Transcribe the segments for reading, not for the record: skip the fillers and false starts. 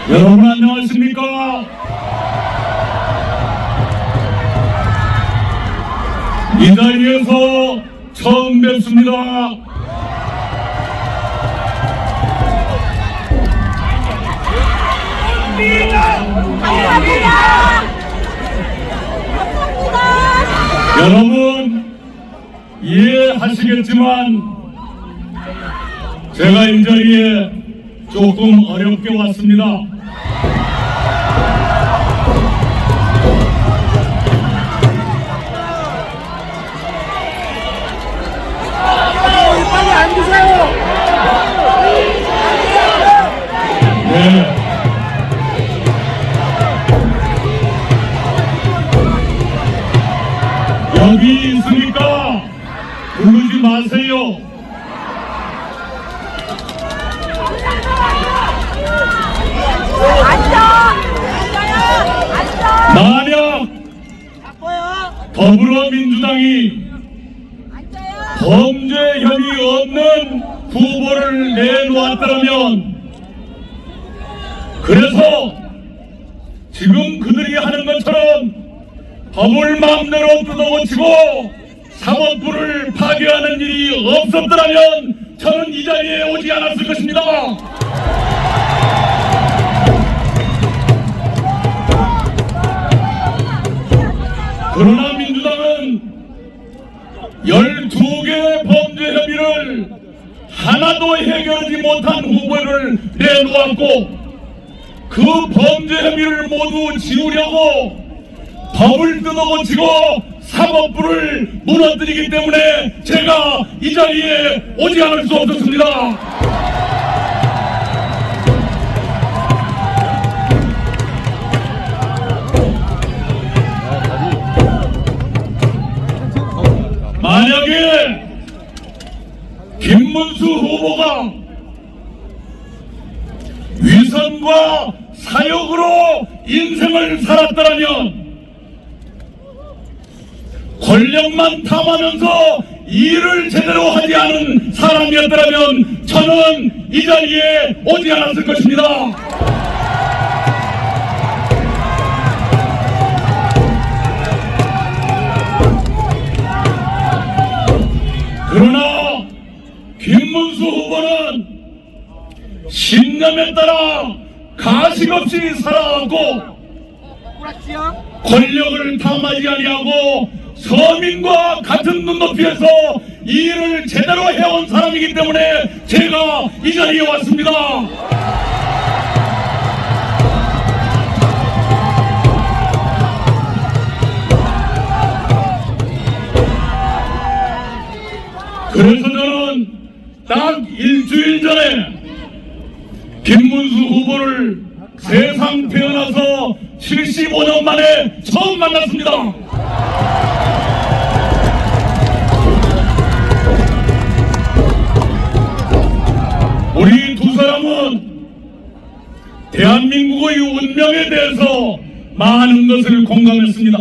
여러분 안녕하십니까? 이 자리에서 처음 뵙습니다. 여러분 이해하시겠지만 제가 이 자리에 조금 어렵게 왔습니다. 빨리 앉으세요. 네. 여기 있으니까 부르지 마세요. 만약 더불어민주당이 범죄 혐의 없는 후보를 내놓았더라면, 그래서 지금 그들이 하는 것처럼 법을 마음대로 뜯어고치고 사법부를 파괴하는 일이 없었더라면 저는 이 자리에 오지 않았을 것입니다. 그러나 민주당은 12개의 범죄 혐의를 하나도 해결하지 못한 후보를 내놓았고, 그 범죄 혐의를 모두 지우려고 법을 뜯어고치고 사법부를 무너뜨리기 때문에 제가 이 자리에 오지 않을 수 없었습니다. 만약에 김문수 후보가 위선과 사욕으로 인생을 살았더라면, 권력만 탐하면서 일을 제대로 하지 않은 사람이었더라면 저는 이 자리에 오지 않았을 것입니다. 그러나 김문수 후보는 신념에 따라 가식 없이 살아왔고, 권력을 탐하지 아니하고 서민과 같은 눈높이에서 일을 제대로 해온 사람이기 때문에 제가 이 자리에 왔습니다. 그래서 저는 딱 일주일 전에 김문수 후보를 세상 태어나서 75년 만에 처음 만났습니다. 우리 두 사람은 대한민국의 운명에 대해서 많은 것을 공감했습니다.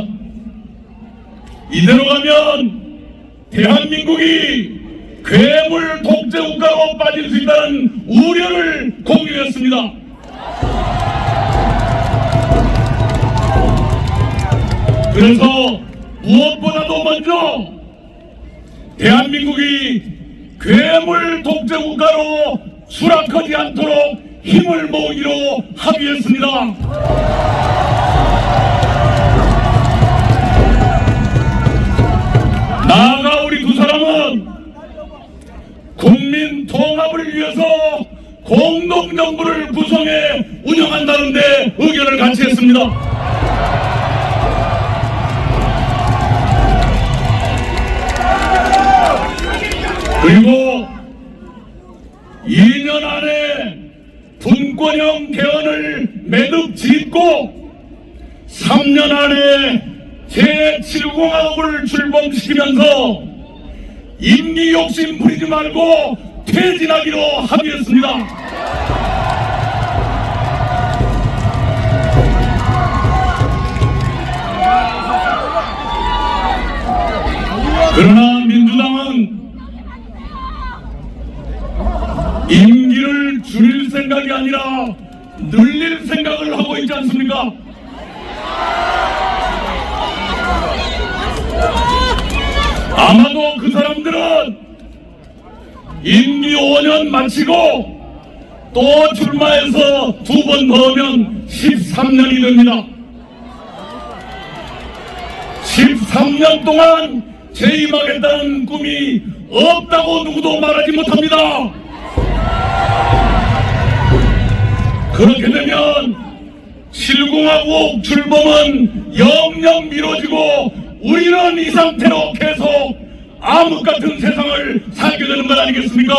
이대로 가면 대한민국이 괴물 독재국가로 빠질 수 있다는 우려를 공유했습니다. 그래서 무엇보다도 먼저 대한민국이 괴물 독재국가로 수락하지 않도록 힘을 모으기로 합의했습니다. 나아가 우리 두 사람은 국민 통합을 위해서 공동정부를 구성해 운영한다는데 의견을 같이 했습니다. 그리고 2년 안에 분권형 개헌을 매듭 짓고 3년 안에 제7공화국을 출범시키면서 임기 욕심 부리지 말고 퇴진하기로 합의했습니다. 그러나 민주당은 임기를 줄일 생각이 아니라 늘릴 생각을 하고 있지 않습니까? 아마도 그 사람들은 임기 5년 마치고 또 출마해서 2번 넣으면 13년이 됩니다. 13년 동안 재임하겠다는 꿈이 없다고 누구도 말하지 못합니다. 그렇게 되면 7공화국 출범은 영영 미뤄지고 우리는 이 상태로 계속 암흑 같은 세상을 살게 되는 것 아니겠습니까?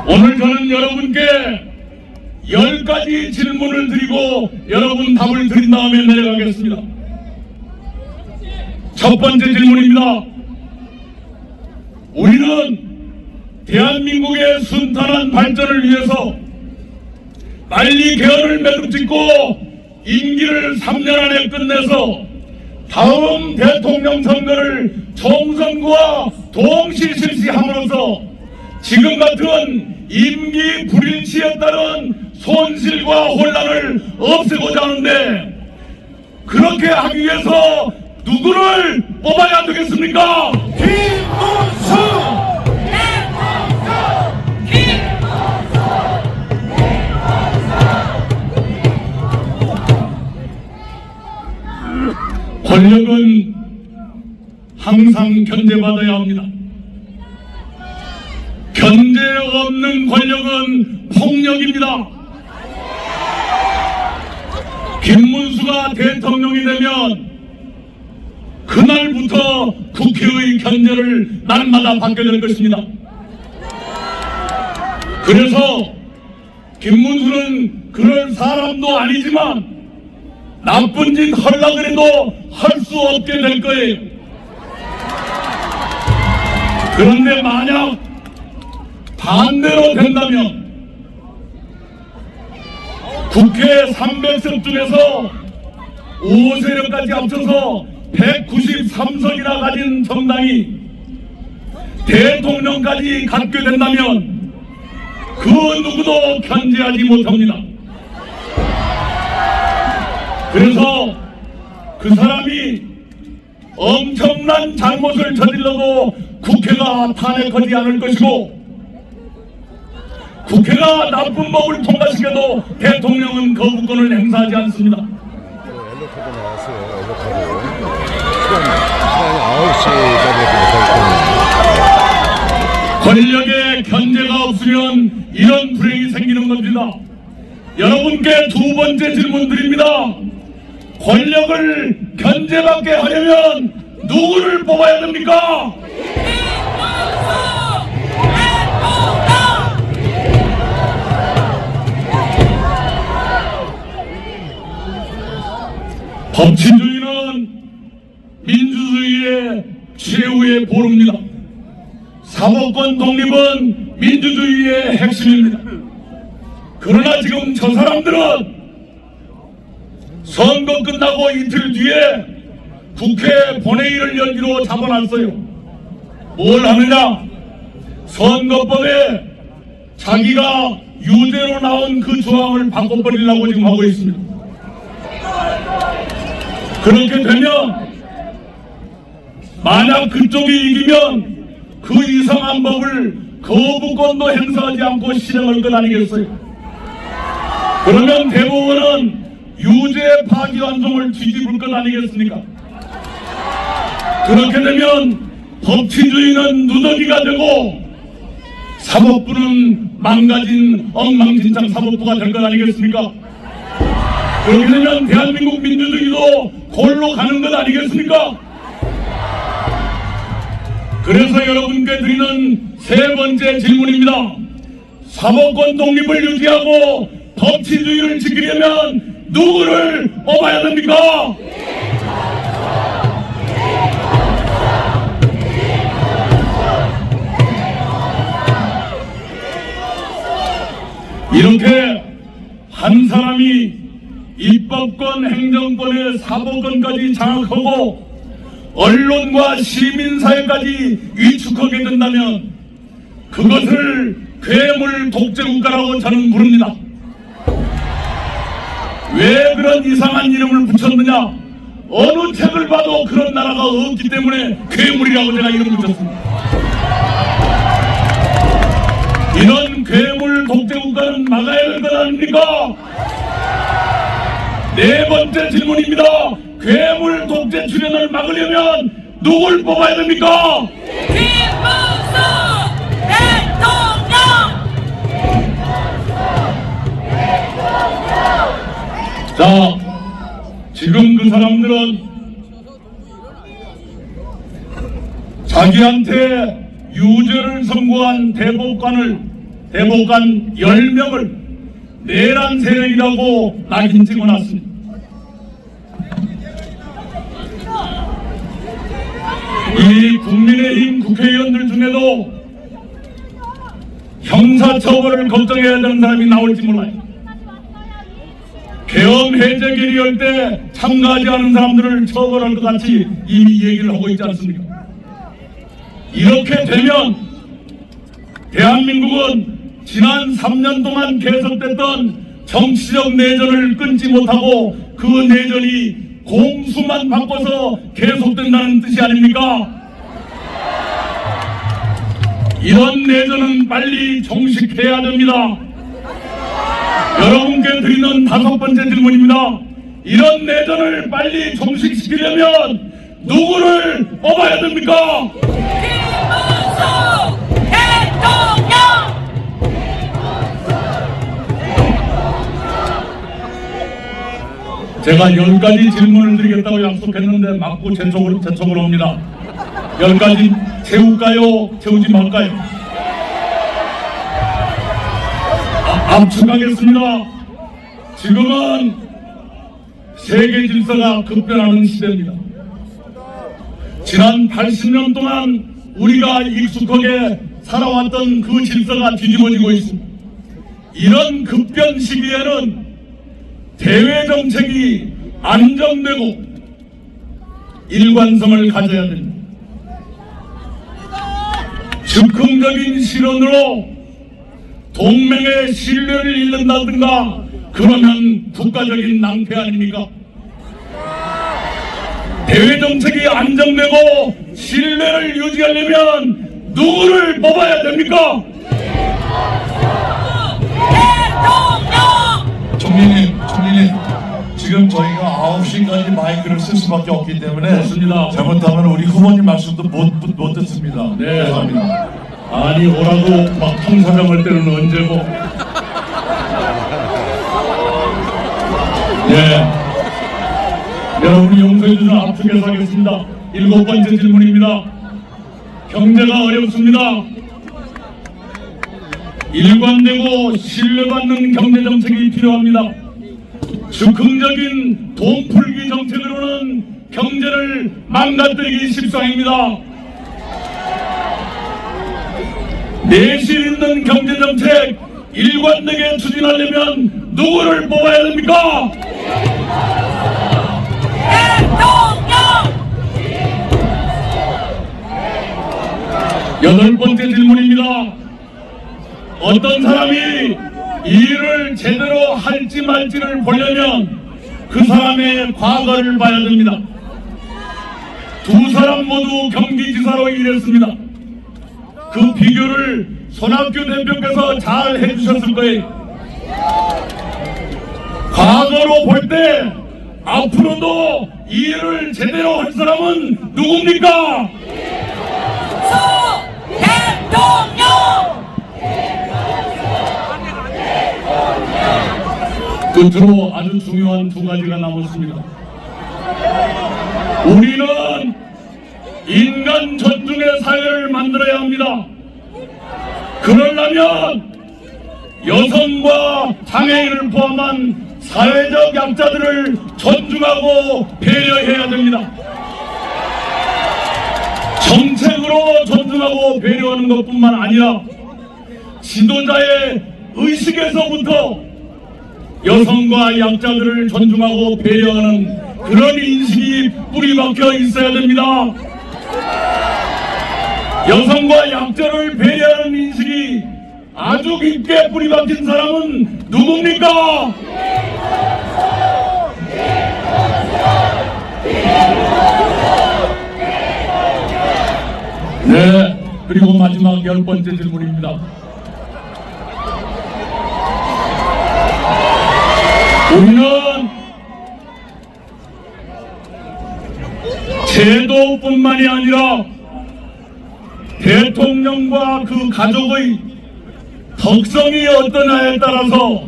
오늘 저는 여러분께 10가지 질문을 드리고 여러분 답을 드린 다음에 내려가겠습니다. 첫 번째 질문입니다. 우리는 대한민국의 순탄한 발전을 위해서 빨리 개헌을 매듭짓고 임기를 3년 안에 끝내서 다음 대통령 선거를 총선과 동시 실시함으로써 지금 같은 임기 불일치에 따른 손실과 혼란을 없애고자 하는데, 그렇게 하기 위해서 누구를 뽑아야 되겠습니까? 김문수! 권력은 항상 견제받아야 합니다. 견제 없는 권력은 폭력입니다. 김문수가 대통령이 되면 그날부터 국회의 견제를 날마다 받게 될 것입니다. 그래서 김문수는 그럴 사람도 아니지만 나쁜 짓 하려고 해도 할 수 없게 될 거예요. 그런데 만약 반대로 된다면 국회 300석 중에서 5세력까지 합쳐서 193석이나 가진 정당이 대통령까지 갖게 된다면 그 누구도 견제하지 못합니다. 그래서 그 사람이 엄청난 잘못을 저질러도 국회가 탄핵하지 않을 것이고, 국회가 나쁜 법을 통과시켜도 대통령은 거부권을 행사하지 않습니다. 엘로카드 나왔어요. 시간이 9시까지 권력의 견제가 없으면 이런 불행이 생기는 겁니다. 여러분께 두 번째 질문 드립니다. 권력을 견제받게 하려면 누구를 뽑아야 됩니까? 법치주의는 민주주의의 최후의 보루입니다. 사법권 독립은 민주주의의 핵심입니다. 그러나 지금 저 사람들은 선거 끝나고 이틀 뒤에 국회 본회의를 열기로 잡아놨어요. 뭘 하느냐? 선거법에 자기가 유죄로 나온 그 조항을 바꿔버리려고 지금 하고 있습니다. 그렇게 되면 만약 그쪽이 이기면 그 이상한 법을 거부권도 행사하지 않고 실행할 것 아니겠어요? 그러면 대법원은 유죄 파기환송을 뒤집을 것 아니겠습니까? 그렇게 되면 법치주의는 누더기가 되고 사법부는 망가진 엉망진창 사법부가 될 것 아니겠습니까? 그렇게 되면 대한민국 민주주의도 골로 가는 것 아니겠습니까? 그래서 여러분께 드리는 세 번째 질문입니다. 사법권 독립을 유지하고 법치주의를 지키려면 누구를 뽑아야 됩니까? 이렇게 한 사람이 입법권, 행정권의 사법권까지 장악하고 언론과 시민사회까지 위축하게 된다면 그것을 괴물 독재국가라고 저는 부릅니다. 왜 그런 이상한 이름을 붙였느냐? 어느 책을 봐도 그런 나라가 없기 때문에 괴물이라고 제가 이름 붙였습니다. 이런 괴물 독재국가는 막아야 될 것 아닙니까? 네 번째 질문입니다. 괴물 독재 출현을 막으려면 누굴 뽑아야 됩니까? 김문수 대통령! 자, 지금 그 사람들은 자기한테 유죄를 선고한 대법관 10명을 내란 세력이라고 낙인 찍어놨습니다. 이 국민의힘 국회의원들 중에도 형사처벌을 걱정해야 되는 사람이 나올지 몰라요. 계엄 해제 결의할 때 참가하지 않은 사람들을 처벌할 것 같이 이미 얘기를 하고 있지 않습니까? 이렇게 되면 대한민국은 지난 3년 동안 계속됐던 정치적 내전을 끊지 못하고 그 내전이 공수만 바꿔서 계속된다는 뜻이 아닙니까? 이런 내전은 빨리 종식해야 됩니다. 여러분께 드리는 5번째 질문입니다. 이런 내전을 빨리 종식시키려면 누구를 뽑아야 됩니까? 김문수 대통령! 제가 10가지 질문을 드리겠다고 약속했는데 맞고 제 쪽으로 옵니다. 10가지 채울까요? 채우지 말까요? 압축하겠습니다. 지금은 세계 질서가 급변하는 시대입니다. 지난 80년 동안 우리가 익숙하게 살아왔던 그 질서가 뒤집어지고 있습니다. 이런 급변 시기에는 대외 정책이 안정되고 일관성을 가져야 됩니다. 즉흥적인 실언으로 동맹의 신뢰를 잃는다든가 그러면 국가적인 낭패 아닙니까? 대외 정책이 안정되고 신뢰를 유지하려면 누구를 뽑아야 됩니까? 대통령! 총리님, 지금 저희가 9시까지 마이크를 쓸 수밖에 없기 때문에 맞습니다. 잘못하면 우리 후보님 말씀도 못 듣습니다. 네. 죄송합니다. 아니 오라고 막 통사병할 때는 언제고. 예. 여러분이 용서해 주시면 앞쪽에서 하겠습니다. 7번째 질문입니다. 경제가 어렵습니다. 일관되고 신뢰받는 경제정책이 필요합니다. 즉흥적인 돈풀기 정책으로는 경제를 망가뜨리기 십상입니다. 내실 있는 경제정책 일관되게 추진하려면 누구를 뽑아야 됩니까? 대통령! 8번째 질문입니다. 어떤 사람이 일을 제대로 할지 말지를 보려면 그 사람의 과거를 봐야 됩니다. 두 사람 모두 경기지사로 일했습니다. 그 비교를 손학규 대표께서 잘 해주셨을 거예요. 과거로 볼 때 앞으로도 일을 제대로 할 사람은 누굽니까? 수 대통령! 끝으로 아주 중요한 2가지가 남았습니다. 우리는 인간 존중의 사회를 만들어야 합니다. 그러려면 여성과 장애인을 포함한 사회적 약자들을 존중하고 배려해야 됩니다. 정책으로 존중하고 배려하는 것뿐만 아니라 지도자의 의식에서부터 여성과 약자들을 존중하고 배려하는 그런 인식이 뿌리박혀 있어야 됩니다. 여성과 약자를 배려하는 인식이 이제 뿌리 박힌 사람은 누굽니까? 네, 그리고 마지막 10번째 질문입니다. 우리는 제도뿐만이 아니라 대통령과 그 가족의 덕성이 어떠냐에 따라서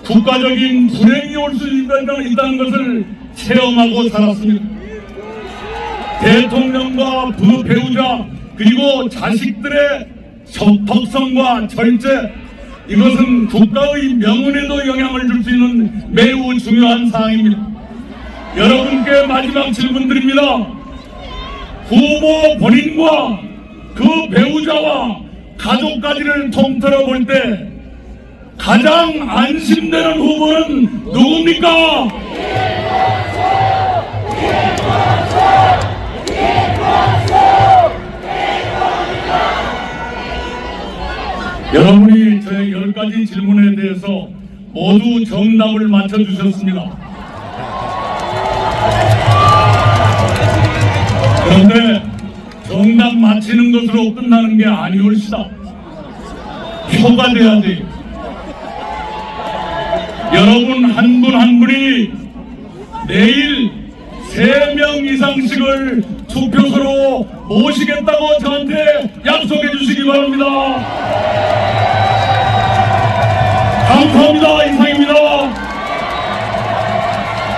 국가적인 불행이 올 수 있다는 것을 체험하고 살았습니다. 대통령과 배우자 그리고 자식들의 덕성과 절제, 이것은 국가의 명운에도 영향을 줄 수 있는 매우 중요한 사항입니다. 여러분께 마지막 질문드립니다. 후보 본인과 그 배우자와 가족까지를 통틀어 볼 때 가장 안심되는 후보는 누굽니까? 여러분이 저의 10가지 질문에 대해서 모두 정답을 맞춰주셨습니다. 그런데 정답 맞히는 것으로 끝나는 게 아니올시다. 표가 돼야 돼요. 여러분 한 분 한 분이 내일 3명 이상씩을 투표소로 모시겠다고 저한테 약속해 주시기 바랍니다. 감사합니다. 이상입니다.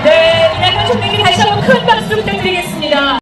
네, 이낙연 총리께 다시 한번 큰 박수 부탁드리겠습니다.